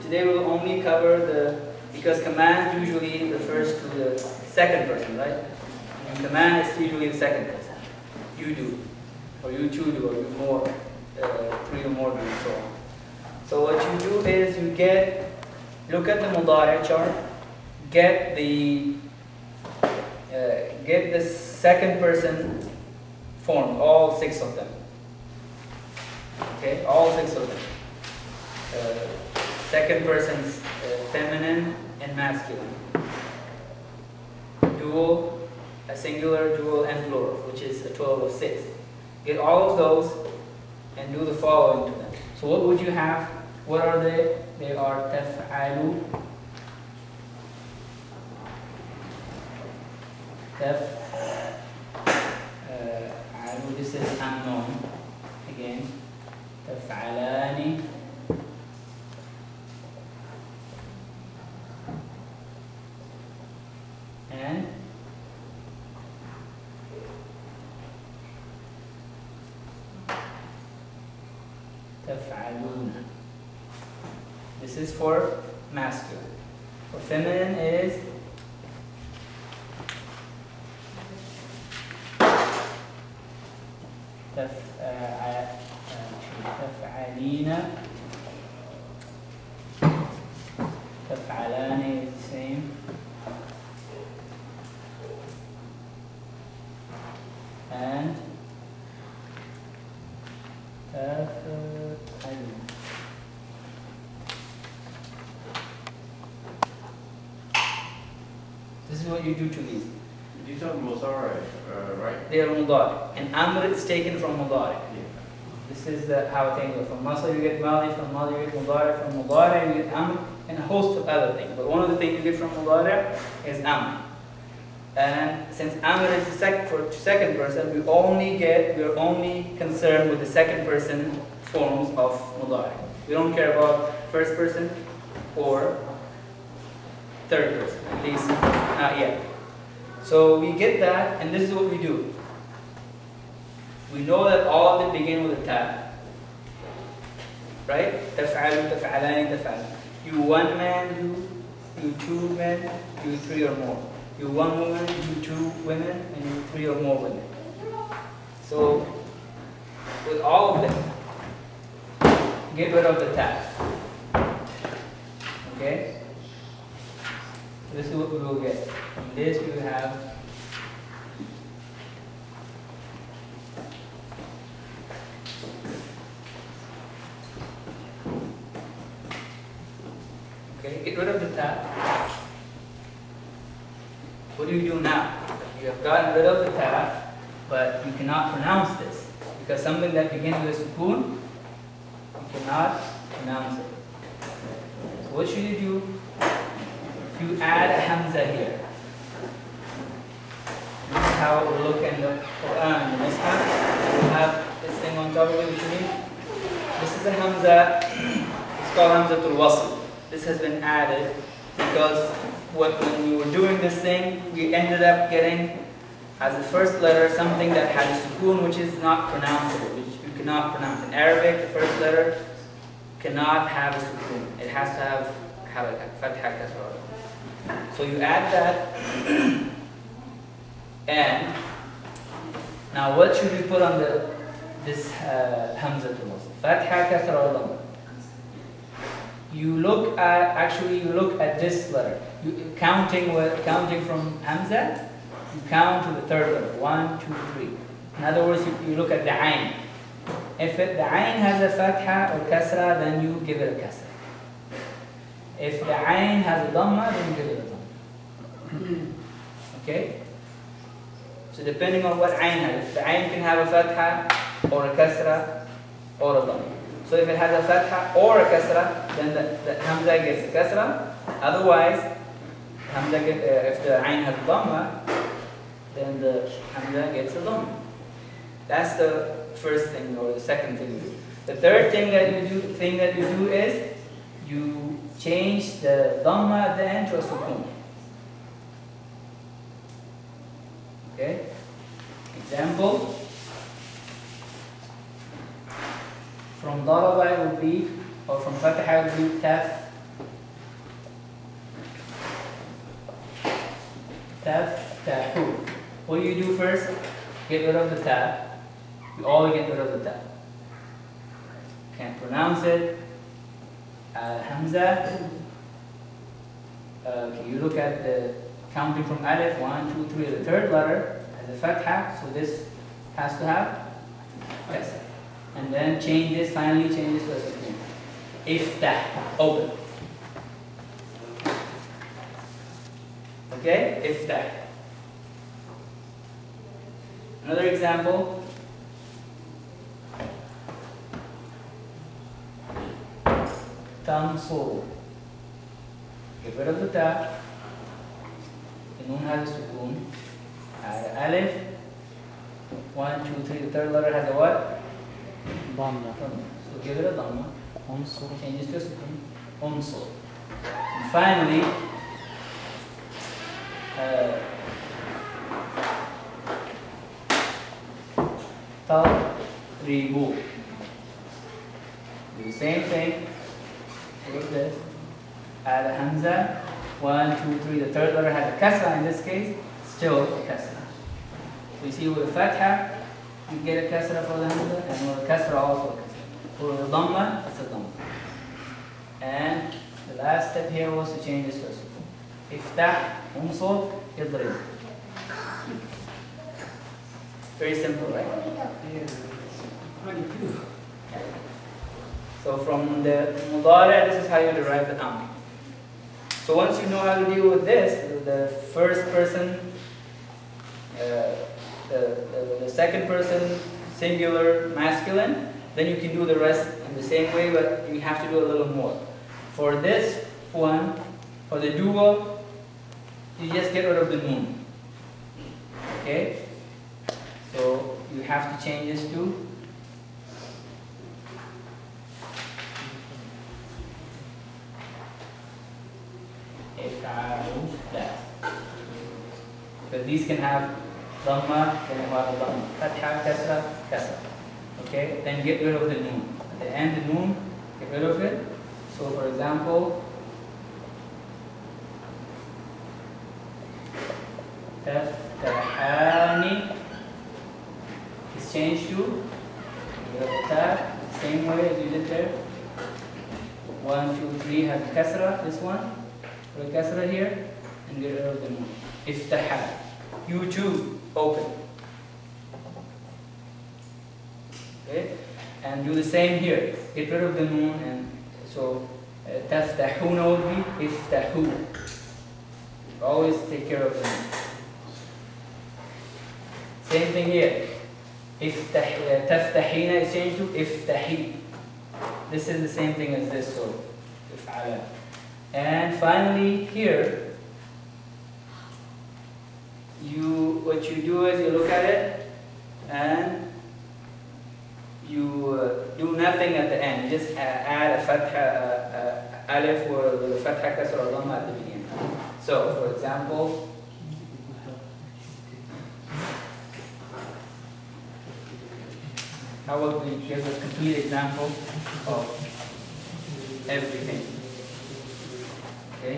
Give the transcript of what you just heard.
today we'll only cover because command usually refers to the second person, right? And command is usually the second person. You do, or you two do, or you more, three or more do, and so on. So what you do is you look at the mudari chart, get the second person form, all 6 of them. Okay, all 6 of them. Second person's feminine and masculine. Dual, a singular, dual, and plural, which is a total of 6. Get all of those and do the following to them. So what would you have? What are they? They are taf'alu, this is unknown again. Taf'alani, and taf'aluna. This is for masculine. For feminine is taf'alina. Taf'alani is the same. And taf'alun. This is what you do to these. These are mudari, right? They are mudari. And amr is taken from mudari. Yeah. This is how things go. From masdar you get madi, from madi you get mudari, from mudari you get amr, and a host of other things. But one of the things you get from mudari is amr. And since amr is the second person, we're only concerned with the second person forms of mudari. We don't care about first person or third person, at least not yet. So we get that, and this is what we do. We know that all of them begin with a ta, right? Taf'alu, taf'alani, taf'alu. You one man, you two men, you 3 or more. You one woman, you 2 women, and you 3 or more women. So with all of them, get rid of the ta. Okay? This is what we will get. In this we have get rid of the ta. What do you do now? You have gotten rid of the ta, but you cannot pronounce this because something that begins with a sukoon, you cannot pronounce it. So what should you do? You add a hamza here. This is how it will look in the Qur'an. In this one, you have this thing on top of it, which means this is a hamza. It's called hamzatul wasl. This has been added because when we were doing this thing, we ended up getting as the first letter something that had a sukoon, which is not pronounceable, which you cannot pronounce. In Arabic, the first letter cannot have a sukoon. It has to have fatha kasra. So you add that, and now what should we put on this hamza to wasl? Fatha, kasra, or dhamma? You look at this letter. Counting from hamza, you count to the third letter. 1, 2, 3. In other words, you look at the ayn. If the ayn has a fatha or kasra, then you give it a kasra. If the ayn has a dhamma, then you give it a dhamma. Okay? So depending on what ayn has, if the ayn can have a fatha or a kasra or a dhamma. So if it has a fatha or a kasra, then the hamza gets a kasra. Otherwise, if the ayn has a dhamma, then the hamza gets a dhamma. That's the first thing or the second thing you do. The third thing that you do is you change the dhamma at the end to a sukoon. Okay? Example. From daraba it would be, or from fatha it would be taf تفتحوا. What do you do first? Get rid of the ta. You always get rid of the ta. Can't pronounce it. Hamza. Okay, you look at the counting from alif, 1, 2, 3. The third letter has a fatha, so this has to have kasra. And then change this, finally change this to a sukun. Iftah, open. Okay, iftah. Another example. Tamsur. Get rid of the ta. The noon has a sukun. Add alif. 1, 2, 3. The third letter has a what? Dhamma. So give it a dhamma. Unsur. Change this to a sukun. Unsur. And finally, Tadribu. Do the same thing. Look at this. Add a hamza. 1, 2, 3. The third letter has a kasra in this case. Still a kasra. So you see with a fatha, you get a kasra for the hamza, and with a kasra also a kasra. For the dhamma, it's a dhamma. And the last step here was to change this to a sukun. Iftah, unsur, idrib. Very simple, right? So from the mudari, this is how you derive the amr. So once you know how to deal with this, the first person, the second person, singular, masculine, then you can do the rest in the same way, but you have to do a little more. For this one, for the duo, you just get rid of the noon. Okay? So you have to change this to that. Because these can have dhamma, then have a dhamma. Fatha, kasra, kasra. Okay? Then get rid of the noon. At the end, the noon, get rid of it. So for example, taftahani is changed to ta, same way as you did there. 1, 2, 3 has a kasra, this one. Put a kasra here and get rid of the noon. Iftaha. You too, open. Okay? And do the same here. Get rid of the noon, and so taftahuna would be iftahu. Always take care of the noon. Same thing here. Taftahina is changed to iftahi. This is the same thing as this, so if'ala. And finally here, what you do is you look at it and you do nothing at the end. You just add a fatha, alif with a fatha kasra or dhamma at the beginning. So, for example, how about we give a complete example of everything? Okay.